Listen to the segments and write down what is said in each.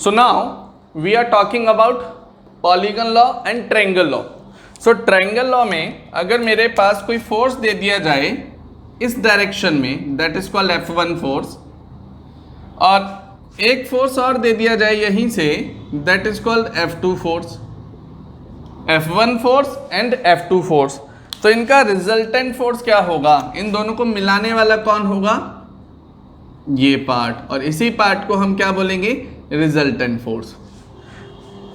So now we are talking about polygon law and triangle law. So triangle law में अगर मेरे पास कोई force दे दिया जाए इस डायरेक्शन में, that is called F1 force, और एक फोर्स और दे दिया जाए यहीं से, that is called F2 force, F1 force and F2 force. तो इनका रिजल्टेंट फोर्स क्या होगा, इन दोनों को मिलाने वाला कौन होगा, ये पार्ट, और इसी पार्ट को हम क्या बोलेंगे, रिजल्टेंट फोर्स।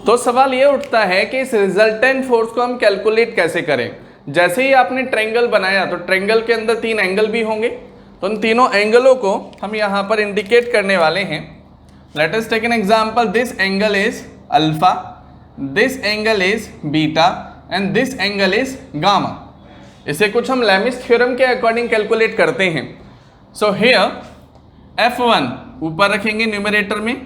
तो सवाल ये उठता है कि इस रिजल्टेंट फोर्स को हम कैलकुलेट कैसे करें। जैसे ही आपने ट्रायंगल बनाया तो ट्रायंगल के अंदर 3 एंगल भी होंगे, तो उन तीनों एंगलों को हम यहाँ पर इंडिकेट करने वाले हैं। Let us take an example, this angle is alpha, this angle is beta and this angle is gamma. इसे कुछ हम लेमिस थ्योरम के अकॉर्डिंग कैलकुलेट करते हैं। सो हियर F1 ऊपर रखेंगे न्यूमरेटर में,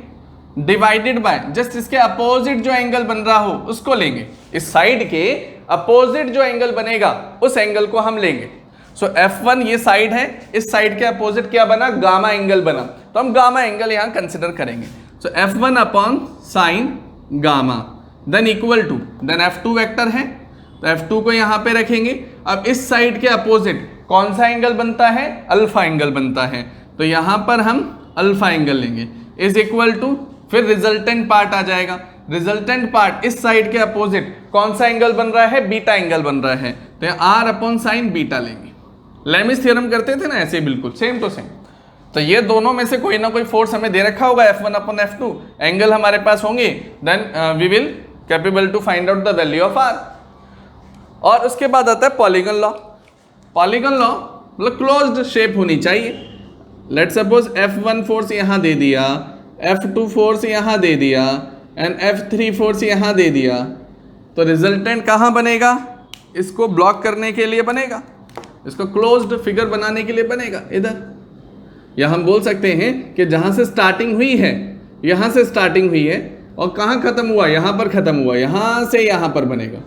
डिवाइडेड बाय जस्ट इसके अपोजिट जो एंगल बन रहा हो उसको लेंगे, इस साइड के अपोजिट जो एंगल बनेगा उस एंगल को हम लेंगे। सो F1 ये साइड है, इस साइड के अपोजिट क्या बना, गामा एंगल बना, तो हम गामा एंगल यहां कंसिडर करेंगे। So F1 upon sine gamma then equal to, then F2 vector है तो F2 को यहां पे रखेंगे। अब इस साइड के अपोजिट कौन सा एंगल बनता है, अल्फा एंगल बनता है, तो यहां पर हम अल्फा एंगल लेंगे, इज इक्वल टू, फिर रिजल्टेंट पार्ट आ जाएगा। रिजल्टेंट पार्ट इस साइड के अपोजिट कौन सा एंगल बन रहा है, बीटा एंगल बन रहा है, तो R अपॉन साइन बीटा लेंगे। लेमिस थ्योरम करते थे ना, ऐसे बिल्कुल सेम टू सेम। तो ये दोनों में से कोई ना कोई फोर्स हमें दे रखा होगा, F1 अपॉन F2 एंगल हमारे पास होंगे, then we will capable to find out the value of R। और उसके बाद आता है पॉलीगन लॉ। पॉलीगन लॉ मतलब क्लोज्ड शेप होनी चाहिए। लेट सपोज F1 फोर्स यहां दे दिया, F2 फोर्स यहां दे दिया एंड F3 फोर्स यहां दे दिया, तो रिजल्टेंट कहां बनेगा, इसको ब्लॉक करने के लिए बनेगा, इसको क्लोज्ड फिगर बनाने के लिए बनेगा इधर। या हम बोल सकते हैं कि जहां से स्टार्टिंग हुई है, यहां से स्टार्टिंग हुई है और कहां खत्म हुआ, यहां पर खत्म हुआ, यहां से यहां पर बनेगा,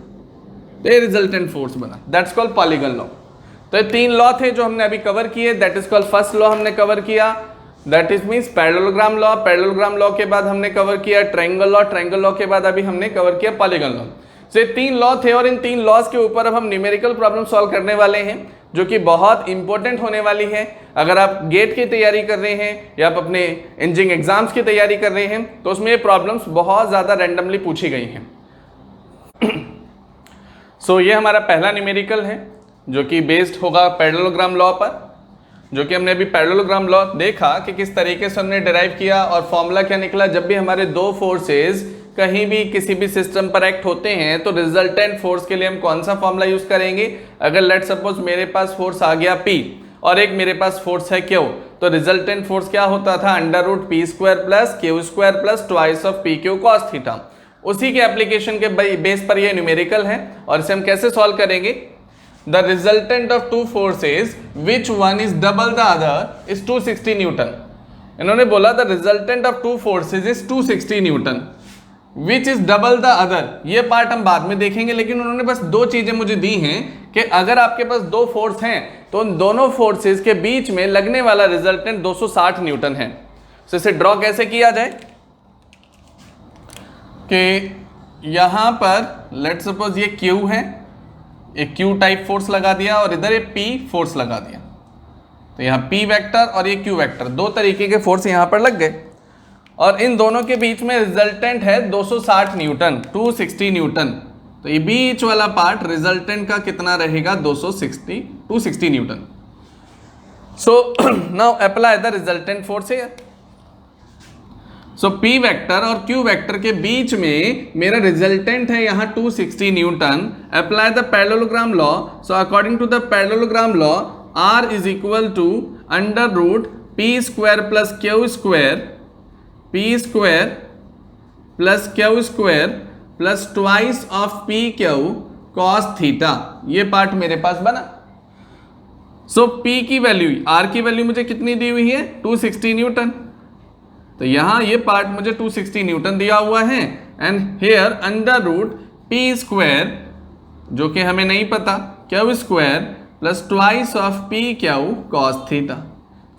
तो ये रिजल्टेंट फोर्स बना, दैट्स कॉल्ड पॉलीगन लॉ। तो ये 3 लॉ थे जो हमने अभी कवर किए, that is called first law हमने कवर किया, that is means parallelogram law. Parallelogram law के बाद हमने कवर किया ट्रायंगल लॉ, ट्रायंगल लॉ के बाद अभी हमने कवर किया पॉलीगन लॉ। तो ये 3 लॉ थे और इन 3 लॉज के ऊपर अब हम न्यूमेरिकल प्रॉब्लम सॉल्व करने वाले हैं, जो कि बहुत इंपॉर्टेंट होने वाली है। अगर आप गेट की तैयारी कर रहे हैं या आप अपने इंजीनियरिंग एग्जाम्स की तैयारी कर रहे हैं तो उसमें ये प्रॉब्लम्स बहुत ज़्यादा रैंडमली पूछी गई हैं। सो ये हमारा पहला न्यूमेरिकल है जो कि बेस्ड होगा पैरेललोग्राम लॉ पर, जो कि हमने अभी पैरेललोग्राम लॉ देखा कि किस तरीके से हमने डिराइव किया और फॉर्मूला क्या निकला। जब भी हमारे 2 फोर्सेस कहीं भी किसी भी सिस्टम पर एक्ट होते हैं तो रिजल्टेंट फोर्स के लिए हम कौन सा फॉर्मूला यूज करेंगे। अगर लेट सपोज मेरे पास फोर्स आ गया P और एक मेरे पास फोर्स है Q, तो रिजल्टेंट फोर्स क्या होता था, √P² plus Q² plus twice of PQ cos theta. उसी के एप्लीकेशन के बेस पर ये न्यूमेरिकल है और इसे हम कैसे सॉल्व करेंगे। The resultant of 2 forces, which one is double the other, is 260 Newton. इन्होंने बोला the resultant of 2 forces is 260 Newton, which is double the other। ये पार्ट हम बाद में देखेंगे, लेकिन उन्होंने बस 2 चीजें मुझे दी हैं कि अगर आपके पास 2 फोर्स हैं तो उन दोनों फोर्सेस के बीच में लगने वाला रिजल्टेंट 260 न्यूटन है। तो इसे ड्रॉ कैसे किया जाए कि यहां पर लेट सपोज ये Q है, एक Q टाइप फोर्स लगा दिया और इधर एक P फोर्स लगा दिया, तो यहाँ P वेक्टर और ये Q वेक्टर, 2 तरीके के फोर्स यहाँ पर लग गए और इन दोनों के बीच में रिजल्टेंट है 260 न्यूटन, 260 न्यूटन। तो ये बीच वाला पार्ट रिजल्टेंट का कितना रहेगा, 260 newton. So now apply the resultant force here. So P vector और Q वेक्टर के बीच में मेरा रिजल्टेंट है यहाँ 260 newton. Apply the parallelogram law. So according to the parallelogram law R is equal to √P² plus Q² plus Q² plus twice of PQ cos theta. ये part मेरे पास बना। सो P की वैल्यू, R की value मुझे कितनी दी हुई है, 260 न्यूटन। तो यहां ये पार्ट मुझे 260 न्यूटन दिया हुआ है एंड हेयर √P² जो कि हमें नहीं पता, Q² plus twice of PQ cos theta.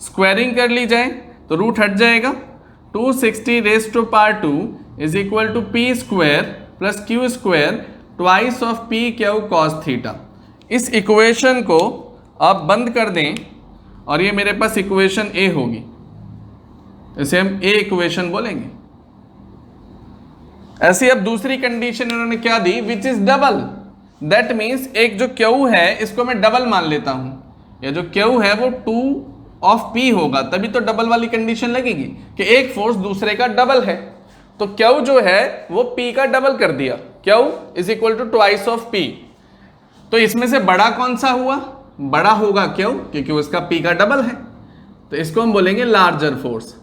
Squaring कर ली जाए तो रूट हट जाएगा, 260 raise to power 2 is equal to P square plus Q square twice of P Q cos theta. इस इक्वेशन को आप बंद कर दें और ये मेरे पास इक्वेशन ए होगी, इसे हम ए इक्वेशन बोलेंगे। ऐसी अब दूसरी कंडीशन इन्होंने क्या दी, which is double. That means एक जो क्यू है इसको मैं डबल मान लेता हूं, या जो क्यू है वो 2 ऑफ पी होगा, तभी तो डबल वाली कंडीशन लगेगी कि एक फोर्स दूसरे का डबल है। तो क्यू जो है वो पी का डबल कर दिया, Q is equal to twice of P. तो इसमें से बड़ा कौन सा हुआ, बड़ा होगा क्यू, क्योंकि उसका पी का डबल है, तो इसको हम बोलेंगे लार्जर फोर्स।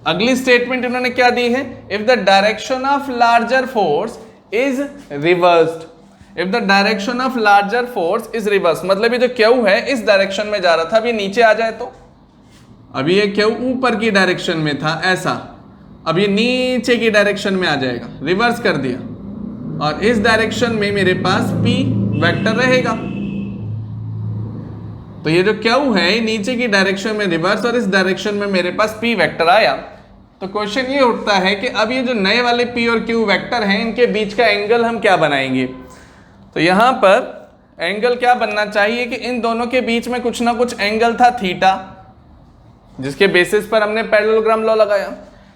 अगली स्टेटमेंट इन्होंने क्या दी है, if the direction of larger force is reversed. If the direction of larger force is reverse, मतलब ये जो क्यू है इस डायरेक्शन में जा रहा था, अभी नीचे आ जाए तो, अभी ये क्यू ऊपर की डायरेक्शन में था ऐसा, अब ये नीचे की डायरेक्शन में आ जाएगा, रिवर्स कर दिया, और इस डायरेक्शन में मेरे पास P वेक्टर रहेगा। तो ये जो क्यू है नीचे की डायरेक्शन में रिवर्स और इस डायरेक्शन में मेरे पास P वेक्टर आया। तो क्वेश्चन ये उठता है कि अब ये जो नए वाले P और Q वेक्टर हैं इनके बीच का एंगल हम क्या बनाएंगे। तो यहां पर एंगल क्या बनना चाहिए कि इन दोनों के बीच में कुछ ना कुछ एंगल था थीटा, जिसके बेसिस पर हमने पैरेललोग्राम लॉ लगाया।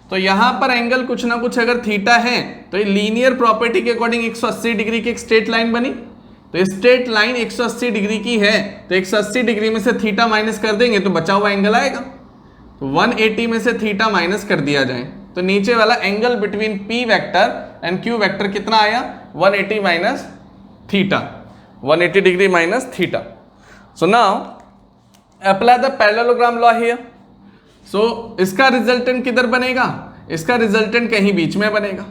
तो यहां पर एंगल कुछ ना कुछ अगर थीटा है तो ये लीनियर प्रॉपर्टी के अकॉर्डिंग 180 डिग्री की एक स्ट्रेट लाइन बनी। तो स्ट्रेट लाइन 180 डिग्री की है, तो 180 डिग्री में से थीटा माइनस कर देंगे तो बचा हुआ एंगल आएगा। तो 180 में से थीटा माइनस कर दिया जाए तो नीचे वाला angle between P vector and Q vector कितना आया, 180 minus theta, 180 degree minus theta. So now apply the parallelogram law here. So इसका रिजल्टेंट किधर बनेगा, इसका रिजल्टेंट कहीं बीच में बनेगा,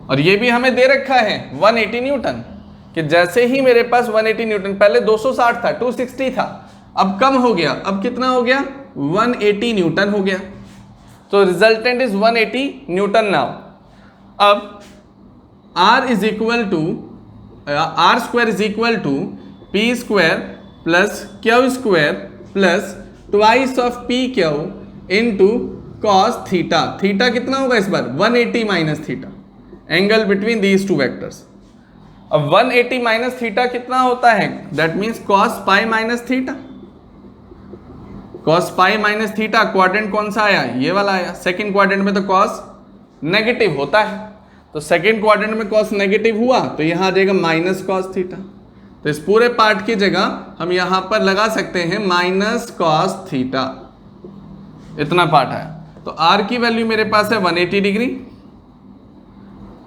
और ये भी हमें दे रखा है 180 न्यूटन, कि जैसे ही मेरे पास 180 न्यूटन, पहले 260 था, 260 था, अब कम हो गया, अब कितना हो गया, 180 न्यूटन हो गया। तो रिजल्टेंट इज 180 न्यूटन नाउ। अब R is equal to R square is equal to P square plus Q square plus twice of P Q into cos theta. Theta कितना होगा इस बार, 180 minus theta, angle between these two vectors. अब 180 minus theta कितना होता है, that means cos pi minus theta. Cos pi minus theta quadrant कौन सा आया, ये वाला आया। सेकंड क्वाड्रेंट में तो कॉस नेगेटिव होता है, तो सेकंड क्वाड्रेंट में कॉस नेगेटिव हुआ तो यहां आ जाएगा माइनस कॉस थीटा। तो इस पूरे पार्ट की जगह हम यहां पर लगा सकते हैं माइनस कॉस थीटा, इतना पार्ट आया। तो R की वैल्यू मेरे पास है 180 degree,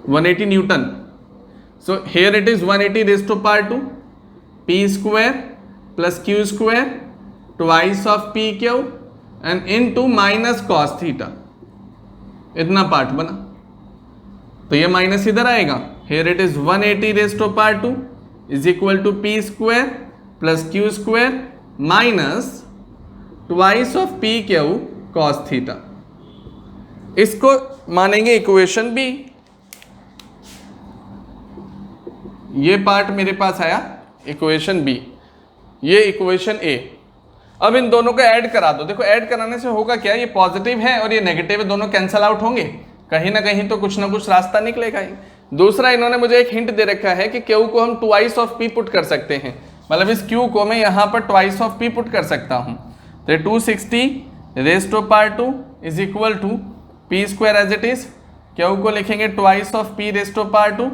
180 newton. So here it is 180 raise to power 2 P square plus Q square twice of P Q and into minus cos theta, इतना पार्ट बना। तो ये माइनस इधर आएगा, here it is 180 raise to power 2 is equal to P square plus Q square minus twice of P Q cos theta. इसको मानेंगे equation B. ये part मेरे पास आया इक्वेशन बी, ये इक्वेशन ए। अब इन दोनों को ऐड करा दो। देखो ऐड कराने से होगा क्या, ये पॉजिटिव है और ये नेगेटिव है, दोनों कैंसल आउट होंगे, कहीं ना कहीं तो कुछ ना कुछ रास्ता निकलेगा ही। दूसरा इन्होंने मुझे एक हिंट दे रखा है कि क्यू को हम ट्वाइस ऑफ पी पुट कर सकते हैं, मतलब इस क्यू को मैं यहाँ पर ट्वाइस ऑफ पी पुट कर सकता हूँ। तो 260 raise to power 2 is equal to P square as it is, q को लिखेंगे twice of p raise to power 2,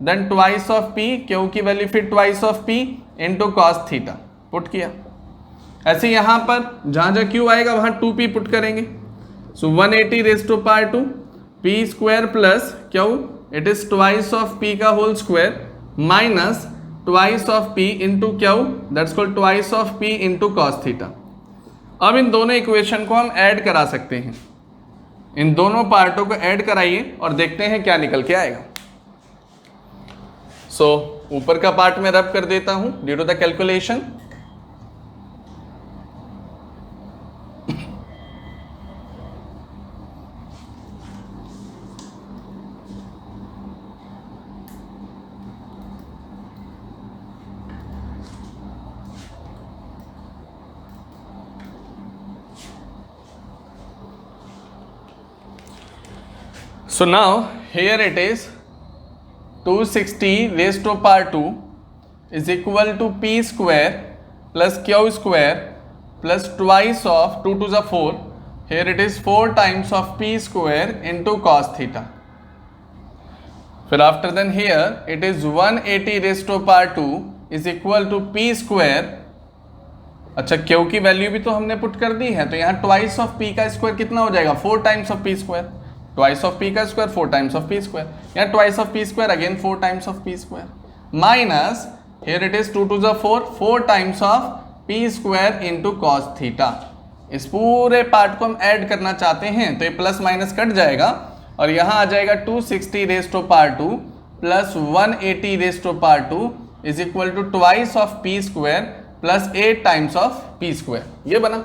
then twice of P, q की वैल्यू फिर twice of P into cos theta put किया। ऐसे यहाँ पर जहाँ जहाँ क्यू आएगा वहाँ 2p पुट करेंगे। So 180 raise to power 2 P square plus Q, it is twice of P का whole square minus twice of P into Q, that's called twice of P into cos theta. अब इन दोनों equation को हम add करा सकते हैं, इन दोनों पार्टों को ऐड कराइए और देखते हैं क्या निकल के आएगा। सो ऊपर का पार्ट में रब कर देता हूं due to the calculation. So now here it is 260 raised to power 2 is equal to p square plus q square plus twice of 2 to the 4. Here it is 4 times of p square into cos theta. फिर after then here it is 180 raised to power 2 is equal to p square. अच्छा q की value भी तो हमने put कर दी है, तो यहाँ ट्वाइस ऑफ p का स्क्वायर कितना हो जाएगा, 4 times of p square. Twice of p का square 4 times of p square, यहाँ twice of p square again 4 times of p square minus here it is 2 to the 4 times of p square into cos theta. इस पूरे part को हम add करना चाहते हैं तो ये प्लस माइनस कट जाएगा और यहाँ आ जाएगा 260 raise to power 2 plus 180 raise to power 2 is equal to twice of p square plus 8 times of p square. ये बना.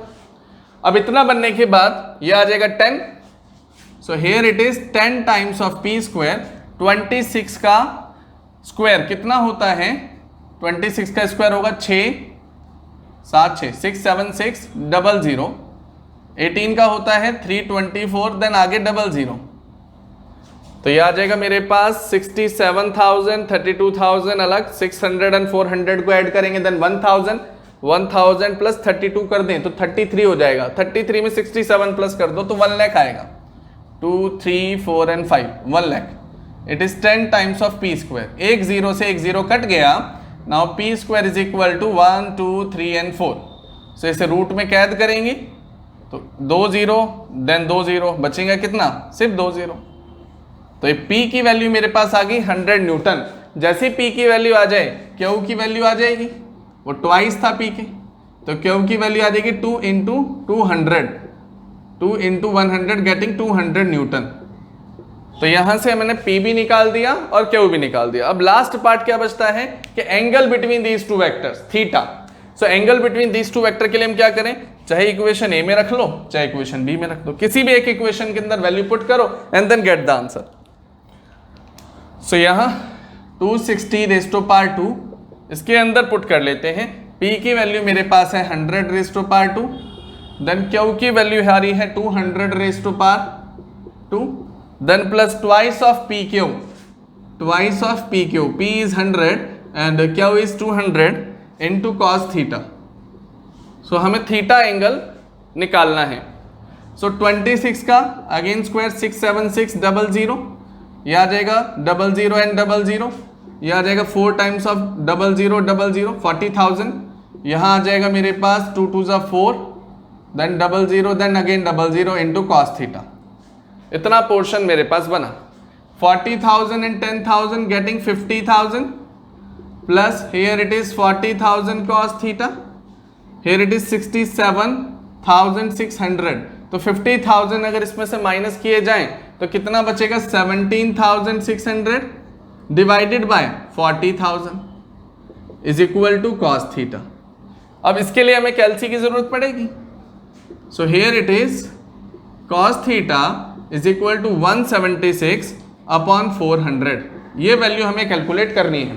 अब इतना बनने के बाद ये आ जाएगा 10. सो here it is 10 times of p square. 26 का स्क्वायर कितना होता है, 26 का स्क्वायर होगा 6 7 6 6 7 6 00. 18 का होता है 324 देन आगे 00. तो ये आ जाएगा मेरे पास 67,000 32,000 अलग 600 और 400 को ऐड करेंगे देन 1000 प्लस 32 कर दें तो 33 हो जाएगा. 33 में 67 प्लस कर दो तो 1 लाख आएगा. 2 3 4 and 5 1 lakh. It is 10 times of p square. एक जीरो से एक जीरो कट गया. Now p square is equal to 1 2 3 and 4. So इसे रूट में कैद करेंगे तो 2 0 देन 2 0 बचेगा कितना, सिर्फ 2 0. तो ये p की वैल्यू मेरे पास आ गई 100 न्यूटन. जैसे p की वैल्यू आ जाए q की वैल्यू आ जाएगी, वो ट्वाइस था p के, तो q की वैल्यू आ जाएगी 2 इंटू 200 2 इंटू 100 गेटिंग 200 न्यूटन. तो यहां से मैंने p भी निकाल दिया और q भी निकाल दिया. अब लास्ट पार्ट क्या बचता है कि angle between these two vectors theta. So angle between these to vector के लिए हम क्या करें, चाहे इक्वेशन a में रख लो चाहे इक्वेशन b में रख दो, किसी भी एक इक्वेशन के अंदर वैल्यू पुट करो and then get the answer. So यहाँ 260 रेज टू पावर 2 इसके अंदर पुट कर लेते हैं. p की वैल्यू मेरे पास है 100 raise to power 2 then q की वैल्यू आ रही है 200 raise to power 2 then plus twice of p q. Twice of p q, p is 100 and q is 200 into cos theta. So हमें थीटा एंगल निकालना है. सो 26 का अगेन स्क्वायर 676 00. ये आ जाएगा 00 एंड 00. ये आ जाएगा 4 टाइम्स ऑफ 00 00 40,000. यहाँ आ जाएगा मेरे पास 2 to the 4 then 00 then again 00 into cos theta. इतना पोर्शन मेरे पास बना. 40,000 and 10,000 getting 50,000 plus here it is 40,000 cos theta. Here it is 67,600. तो 50,000 अगर इसमें से माइनस किए जाएं तो कितना बचेगा, 17,600 divided by 40,000 is equal to cos theta. अब इसके लिए हमें कैल्सी की जरूरत पड़ेगी. So here it is cos theta is equal to 176 upon 400. ये वैल्यू हमें कैलकुलेट करनी है.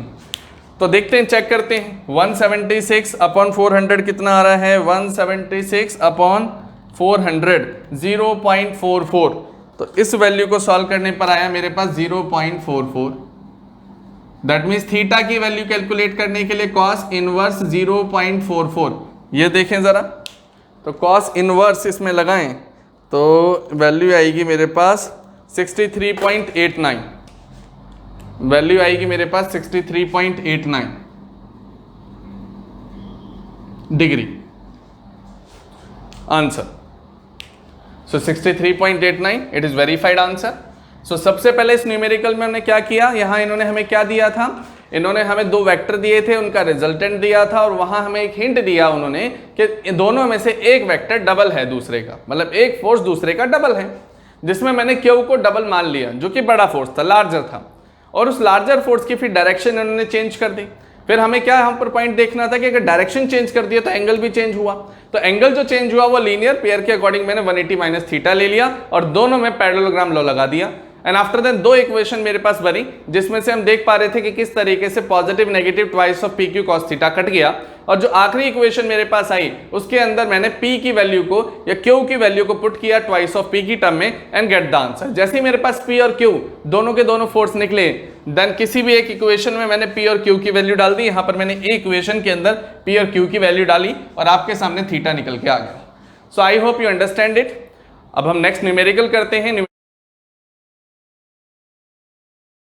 तो देखते हैं, चेक करते हैं. 176 अपॉन 400 कितना आ रहा है, 176 अपॉन 400 0.44. तो इस वैल्यू को सॉल्व करने पर आया मेरे पास 0.44. दैट मीन्स थीटा की वैल्यू कैलकुलेट करने के लिए cos इनवर्स 0.44. ये देखें ज़रा, तो cos इनवर्स इसमें लगाएं तो वैल्यू आएगी मेरे पास 63.89. वैल्यू आएगी मेरे पास 63.89 degree. Answer so 63.89 it is verified answer. So सबसे पहले इस न्यूमेरिकल में हमने क्या किया, यहां इन्होंने हमें क्या दिया था, इन्होंने हमें 2 वेक्टर दिए थे, उनका रिजल्टेंट दिया था और वहां हमें एक हिंट दिया उन्होंने कि दोनों में से एक वेक्टर डबल है दूसरे का, मतलब एक फोर्स दूसरे का डबल है, जिसमें मैंने क्यू को डबल मान लिया जो कि बड़ा फोर्स था, लार्जर था, और उस लार्जर फोर्स की फिर डायरेक्शन इन्होंने चेंज कर दी. फिर हमें क्या यहाँ पर पॉइंट देखना था कि अगर डायरेक्शन चेंज कर दिया तो एंगल भी चेंज हुआ. तो एंगल जो चेंज हुआ वो लीनियर पेयर के अकॉर्डिंग मैंने 180 माइनस थीटा ले लिया और दोनों में पैरेललोग्राम लॉ लगा दिया. एंड आफ्टर देन दो इक्वेशन मेरे पास बनी, जिसमें से हम देख पा रहे थे कि किस तरीके से positive negative twice of P Q cos theta cut गया, और जो आखिरी इक्वेशन मेरे पास आई उसके अंदर मैंने p की वैल्यू को या q की वैल्यू को पुट किया ट्वाइस ऑफ p की टर्म में एंड गेट द आंसर। जैसे ही मेरे पास p और q दोनों के दोनों फोर्स निकले, देन किसी भी एक इक्वेशन में मैंने p और q की वैल्यू डाल दी। यहां पर मैंने एक इक्वेशन के अंदर p और q की वैल्यू डाली और आपके सामने थीटा निकल के आ गया। So I hope you understand it. अब हम नेक्स्ट न्यूमेरिकल करते हैं।